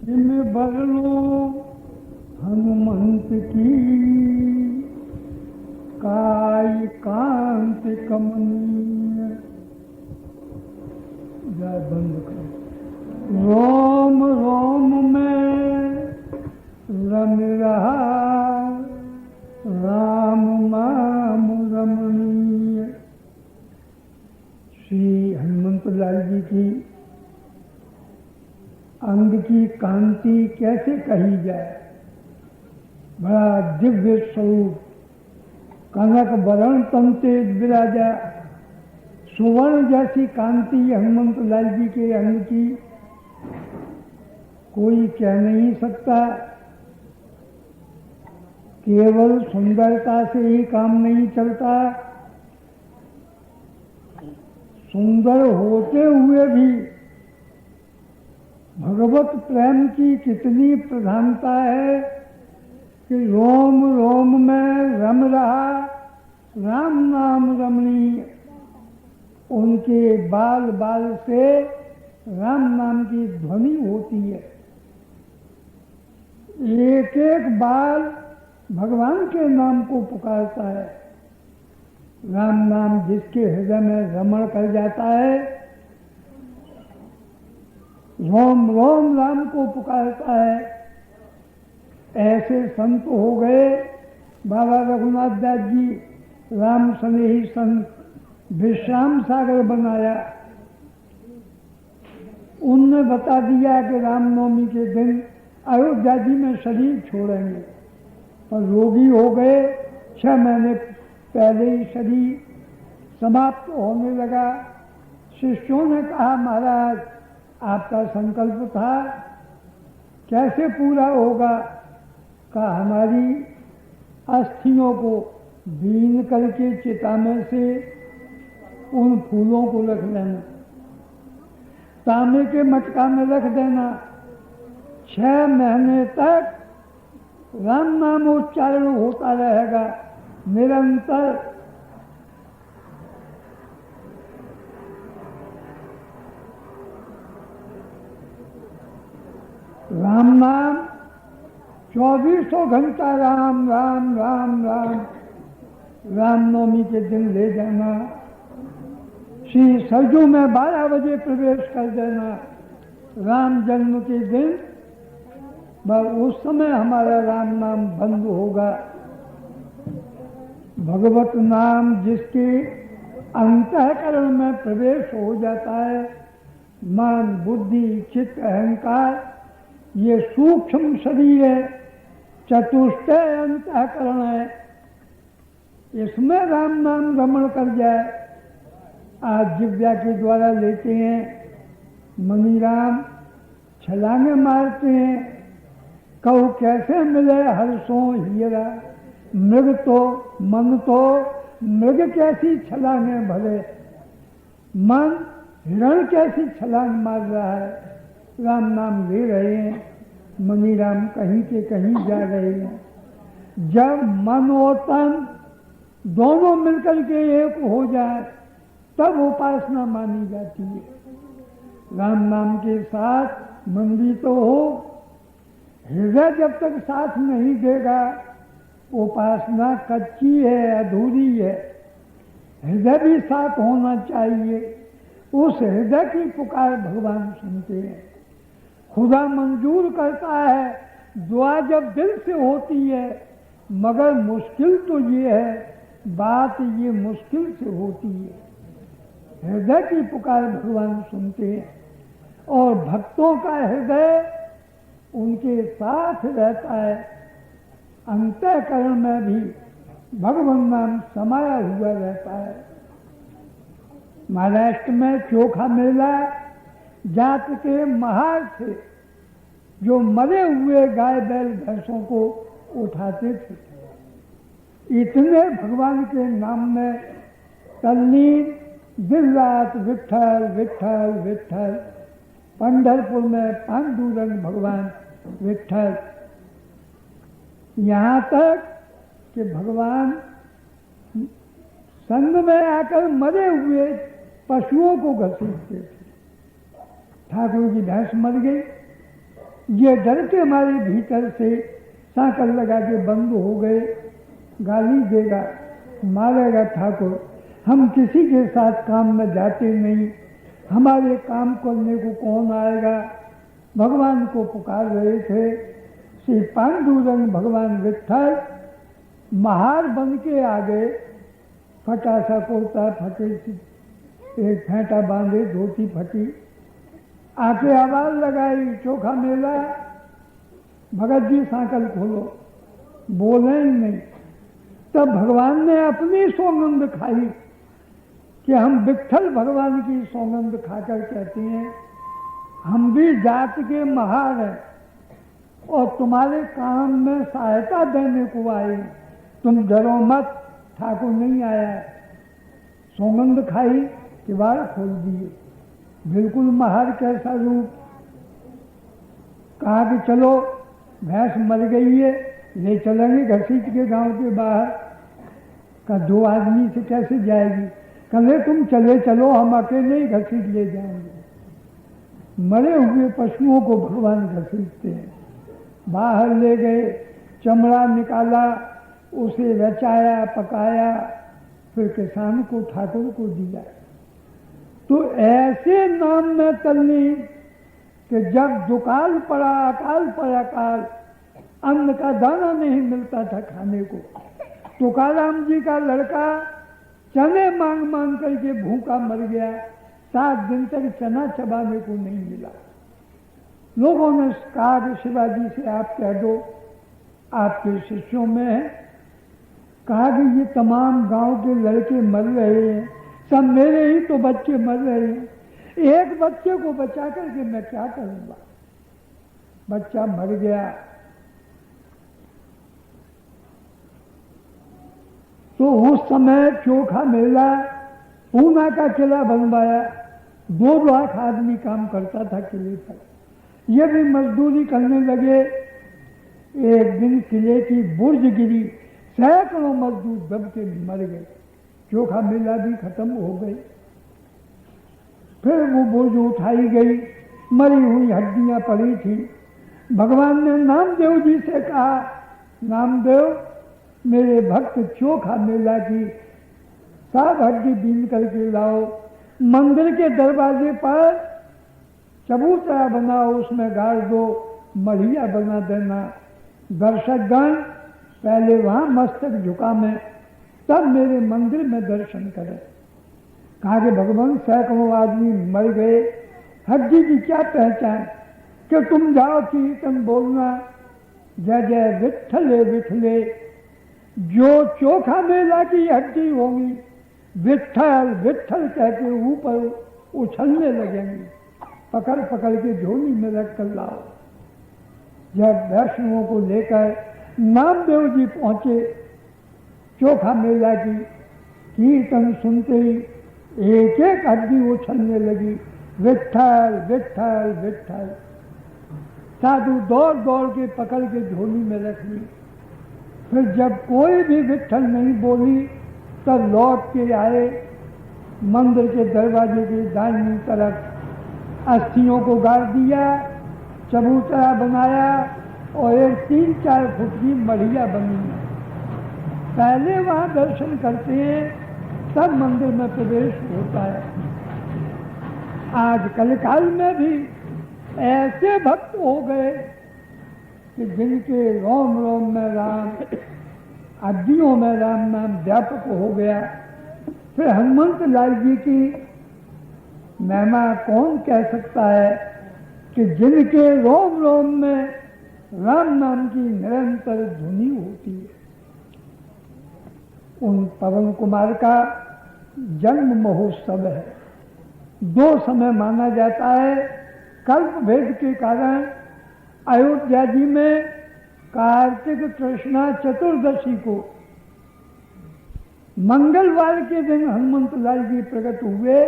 Gym बरलो Hanumant की काय कांत कमनीय। जय बंद कर। रोम रोम में रम रहा राम नाम रमणीय। श्री हनुमंत लाल जी की अंग की कांति कैसे कही जाए। बड़ा दिव्य स्वरूप, कनक वरण तंते विराजा। सुवर्ण जैसी कांति हनुमंत लाल जी के अंग की कोई कह नहीं सकता। केवल सुंदरता से ही काम नहीं चलता, सुंदर होते हुए भी भगवत प्रेम की कितनी प्रधानता है कि रोम रोम में रम रहा राम नाम रमणीय। उनके बाल बाल से राम नाम की ध्वनि होती है। एक एक बाल भगवान के नाम को पुकारता है। राम नाम जिसके हृदय में रमण कर जाता है, रोम रोम राम को पुकारता है। ऐसे संत हो गए बाबा रघुनाथ दास जी, राम स्नेही संत, विश्राम सागर बनाया। उनने बता दिया कि रामनवमी के दिन अयोध्या जी में शरीर छोड़ेंगे, पर रोगी हो गए। 6 महीने पहले ही शरीर समाप्त होने लगा। शिष्यों ने कहा, महाराज आपका संकल्प था, कैसे पूरा होगा? कहा, हमारी अस्थियों को बीन करके चिता में से उन फूलों को रख लेना, तांबे के मटका में रख देना। 6 महीने तक राम नाम उच्चारण होता रहेगा निरंतर। राम नाम 2400 घंटा राम राम राम राम। रामनवमी के दिन ले जाना, श्री सरजू में 12 बजे प्रवेश कर देना। राम जन्म के दिन बस उस समय हमारा राम नाम बंद होगा। भगवत नाम जिसके अंतःकरण में प्रवेश हो जाता है, मन बुद्धि चित्त अहंकार, ये सूक्ष्म शरीर है, चतुष्टय अंतःकरण है, इसमें राम नाम रमण कर जाए। आज जिव्या के द्वारा लेते हैं, मनीराम छलांगे मारते हैं। कहू कैसे मिले हर्षों हीरा, मृग तो मन तो मृग कैसी छलांगे भले। मन हिरण कैसी छलांग मार रहा है, राम नाम ले रहे हैं। मनीराम कहीं के कहीं जा रहे हैं। जब मन और तन दोनों मिलकर के एक हो जाए, तब उपासना मानी जाती है। राम नाम के साथ मन भी तो हो, हृदय जब तक साथ नहीं देगा, उपासना कच्ची है, अधूरी है। हृदय भी साथ होना चाहिए। उस हृदय की पुकार भगवान सुनते हैं। खुदा मंजूर करता है, दुआ जब दिल से होती है, मगर मुश्किल तो ये है, बात ये मुश्किल से होती है। हृदय की पुकार भगवान सुनते हैं और भक्तों का हृदय उनके साथ रहता है। अंतःकरण में भी भगवान नाम समाया हुआ रहता है। महाराष्ट्र में चोखा मेला जात के महार से जो मरे हुए गाय बैल भैंसों को उठाते थे, इतने भगवान के नाम में तल्लीन, दिन रात विठ्ठल विठ्ठल विठ्ठल। पंढरपुर में पांडुरंग भगवान विठ्ठल। यहाँ तक कि भगवान संग में आकर मरे हुए पशुओं को घसीटते थे। ठाकुर की भैंस मर गई, ये डर के हमारे भीतर से सांकल लगा के बंद हो गए। गाली देगा, मारेगा ठाकुर, हम किसी के साथ काम में जाते नहीं, हमारे काम करने को कौन आएगा। भगवान को पुकार रहे थे। श्री पांडुरंग भगवान विठल महार बन के आ गए। फटा सा कुर्ता, फटे सी एक फेंटा बांधे, धोती फटी, आके आवाज लगाई, चोखा मेला, भगत जी सांकल खोलो। बोले ही नहीं। तब भगवान ने अपनी सौगंध खाई कि हम विठल भगवान की सौगंध खाकर कहते हैं हम भी जात के महार हैं और तुम्हारे काम में सहायता देने को आए, तुम डरो मत, ठाकुर नहीं आया है। सौगंध खाई, किवाड़ खोल दिए। बिल्कुल महार कैसा रूप। कहा कि चलो भैंस मर गई है, ले चलेंगे घसीट के गांव के बाहर। का 2 आदमी से कैसे जाएगी। कहे तुम चले चलो, हम अकेले ही घसीट ले जाएंगे। मरे हुए पशुओं को भगवान घसीटते हैं। बाहर ले गए, चमड़ा निकाला, उसे रचाया, पकाया, फिर किसान को, ठाकुर को दिया। तो ऐसे नाम में तल्ली कि जब दुकाल पड़ा, अकाल पड़ा काल, अन्न का दाना नहीं मिलता था खाने को। तुकाराम जी का लड़का चने मांग मांग करके भूखा मर गया। 7 दिन तक चना चबाने को नहीं मिला। लोगों ने कहा कि शिवाजी से आप कह दो, आपके शिष्यों में है। कहा कि ये तमाम गांव के लड़के मर रहे हैं, सब मेरे ही तो बच्चे मर रहे हैं, एक बच्चे को बचा करके मैं क्या करूंगा। बच्चा मर गया। तो उस समय चोखा मेला, पूना का किला बनवाया। 2 लाख आदमी काम करता था किले पर। ये भी मजदूरी करने लगे। एक दिन किले की बुर्ज गिरी, सैकड़ों मजदूर दब के मर गए। चोखा मेला भी खत्म हो गई। फिर वो बुर्ज उठाई गई, मरी हुई हड्डियां पड़ी थी। भगवान ने नामदेव जी से कहा, नामदेव मेरे भक्त चोखा मेला की 7 हड्डी बीन करके लाओ। मंदिर के दरवाजे पर चबूतरा बनाओ, उसमें गाड़ दो, मढ़िया बना देना। दर्शकगण पहले वहां मस्तक झुका में, तब मेरे मंदिर में दर्शन करें। कहा कि भगवान सैकड़ों आदमी मर गए, हड्डी की क्या पहचान कि तुम जाओ कीर्तन बोलना, जय जय विठले विठले। जो चोखा मेला की हड्डी होगी, विठल विठल कहकर ऊपर उछलने लगेंगे। पकड़ पकड़ के झोली में रख कर लाओ। जब वैष्णवों को लेकर नामदेव जी पहुंचे, चोखा मेला की कीर्तन सुनते ही एक एक हड्डी उछलने लगी, विठल विठल विठल। साधु दौड़ दौड़ के पकड़ के झोली में रख ली। फिर जब कोई भी विठल नहीं बोली, तब लौट के आए। मंदिर के दरवाजे की दाहिनी तरफ अस्थियों को गाड़ दिया, चबूतरा बनाया और एक 3-4 फुट की मढ़िया बनी। पहले वहां दर्शन करते हैं, तब मंदिर में प्रवेश होता है। आज कलिकाल में भी ऐसे भक्त हो गए कि जिनके रोम रोम में राम, हड्डियों में राम नाम व्यापक हो गया। फिर हनुमंत लाल जी की महिमा कौन कह सकता है कि जिनके रोम रोम में राम नाम की निरंतर ध्वनि होती है। उन पवन कुमार का जन्म महोत्सव है। 2 समय माना जाता है। कल्प भेद के कारण अयोध्या जी में कार्तिक कृष्णा चतुर्दशी को मंगलवार के दिन हनुमंत लाल जी प्रकट हुए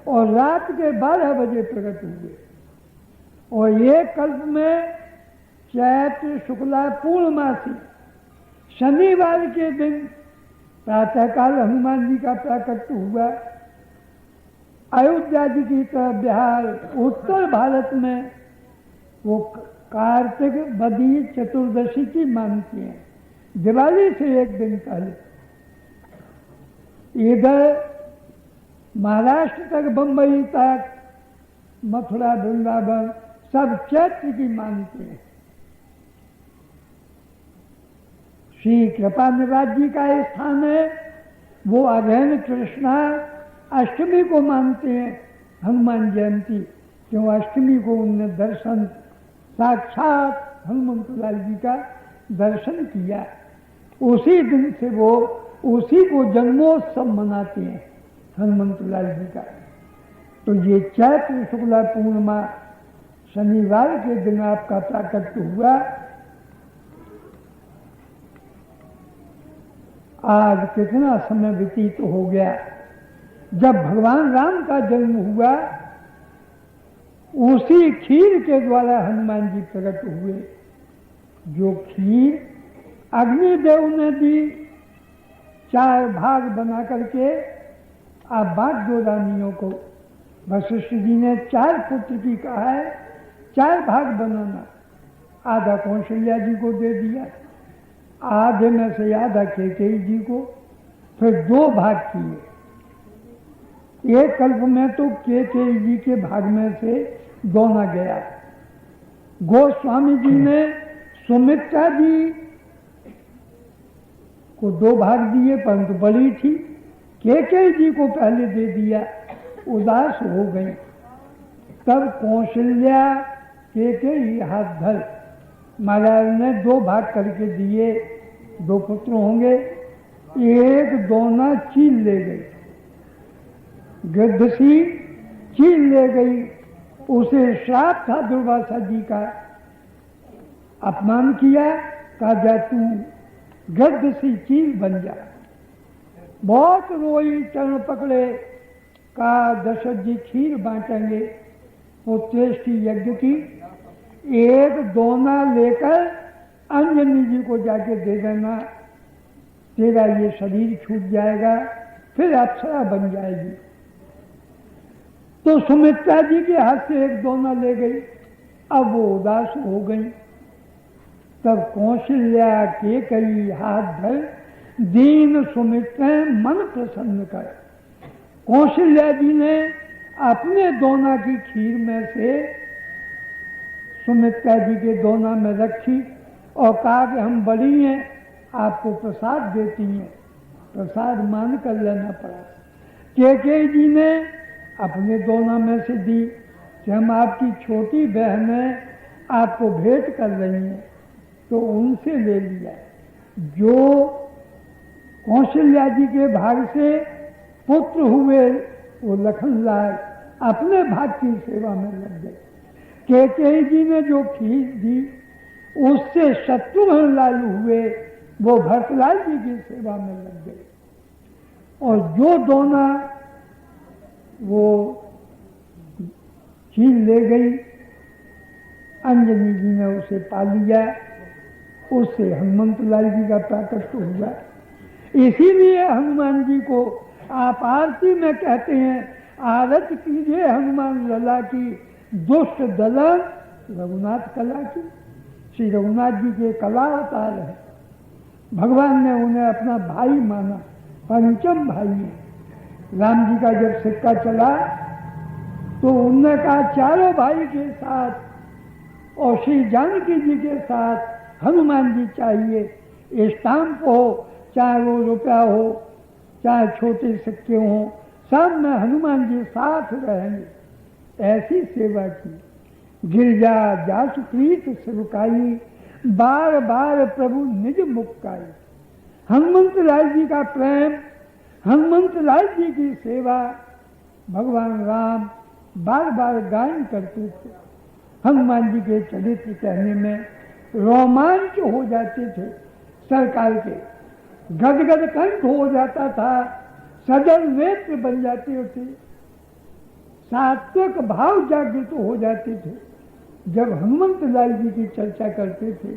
और रात के 12 बजे प्रकट हुए। और ये कल्प में चैत्र शुक्ला पूर्णमासी शनिवार के दिन प्रातःकाल हनुमान जी का प्रकट हुआ। अयोध्या जी की तरफ बिहार उत्तर भारत में वो कार्तिक बदी चतुर्दशी की मानती हैं, दिवाली से एक दिन पहले। इधर महाराष्ट्र तक, बंबई तक, मथुरा वृंदावन सब चैत्र की मानते हैं। श्री कृपा निवास जी का स्थान है, वो अघन कृष्णा अष्टमी को मानते हैं, हनुमान जयंती, क्यों अष्टमी को उनने दर्शन, साक्षात हनुमंतलाल जी का दर्शन किया। उसी दिन से वो उसी को जन्मोत्सव मनाते हैं हनुमंतलाल जी का। तो ये चैत्र शुक्ला पूर्णिमा शनिवार के दिन आपका प्राकट्य हुआ। आज कितना समय व्यतीत हो गया। जब भगवान राम का जन्म हुआ, उसी खीर के द्वारा हनुमान जी प्रकट हुए। जो खीर अग्निदेव ने दी, 4 भाग बना करके आप बांट दो रानियों को। वशिष्ठ जी ने 4 पुत्र की कहा है, 4 भाग बनाना। आधा कौशल्या जी को दे दिया, आधे में से आधा कैकेयी जी को, फिर 2 भाग किए। एक कल्प में तो कैकेयी जी के भाग में से दोना गया। गोस्वामी जी ने सुमित्रा जी को 2 भाग दिए, परंतु बड़ी थी, कैकेयी जी को पहले दे दिया, उदास हो गई। तब कौशल्या कैकेयी हाथ धर, महाराज ने 2 भाग करके दिए। 2 पुत्र होंगे, एक दोना चील ले गई, गिद्धसी चील ले गई। उसे श्राप था दुर्वासा जी का, अपमान किया, कहा जा तू गिद्धसी चील बन जा। बहुत रोई, चरण पकड़े, कहा दशरथ जी खीर बांटेंगे, पुत्रेष्टि यज्ञ की, एक दोना लेकर अंजनी जी को जाके दे देना, तेरा ये शरीर छूट जाएगा, फिर अप्सरा बन जाएगी। तो सुमित्रा जी के हाथ से एक दोना ले गई, अब वो उदास हो गई। तब कौशल्या के कई हाथ धर, दीन सुमित्रा मन प्रसन्न कर। कौशल्या जी ने अपने दोना की खीर में से सुमित्रा जी के दोना में रखी और कहा कि हम बड़ी हैं, आपको प्रसाद देती हैं। प्रसाद मान कर लेना पड़ा। कैकेयी जी ने अपने दोना में से दी कि हम आपकी छोटी बहन हैं, आपको भेंट कर रही हैं, तो उनसे ले लिया। जो कौशल्या जी के भाग से पुत्र हुए, वो लखनलाल अपने भाग की सेवा में लग गए। कैकेयी जी ने जो खीर दी, उससे शत्रुघ्न लाल हुए, वो भरतलाल जी की सेवा में लग गए। और जो दोना वो चील ले गई, अंजनी जी ने उसे पा लिया, उससे हनुमंतलाल जी का प्राकट्य हुआ। इसीलिए हनुमान जी को आप आरती में कहते हैं, आरत कीजिए हनुमान लला की, दुष्ट दलन रघुनाथ कला की। श्री रघुनाथ जी के कला अवतार है। भगवान ने उन्हें अपना भाई माना, पंचम भाई है। राम जी का जब सिक्का चला तो उन्होंने कहा चारों भाई के साथ और श्री जानकी जी के साथ हनुमान जी चाहिए। स्टाम्प हो, चाहे वो रुपया हो, चाहे छोटे सिक्के हों, सब में हनुमान जी साथ रहेंगे। ऐसी सेवा की। गिरजा जासु प्रीत सेवकाई, बार बार प्रभु निज मुक्काई। हनुमंत लाल जी का प्रेम, हनुमंत लाल जी की सेवा भगवान राम बार बार गायन करते थे। हनुमान जी के चरित्र कहने में रोमांच हो जाते थे। सरकार के गदगद कंठ हो जाता था, सजल नेत्र बन जाते थे, सात्विक भाव जागृत हो जाते थे जब हनुमंत लाल जी की चर्चा करते थे।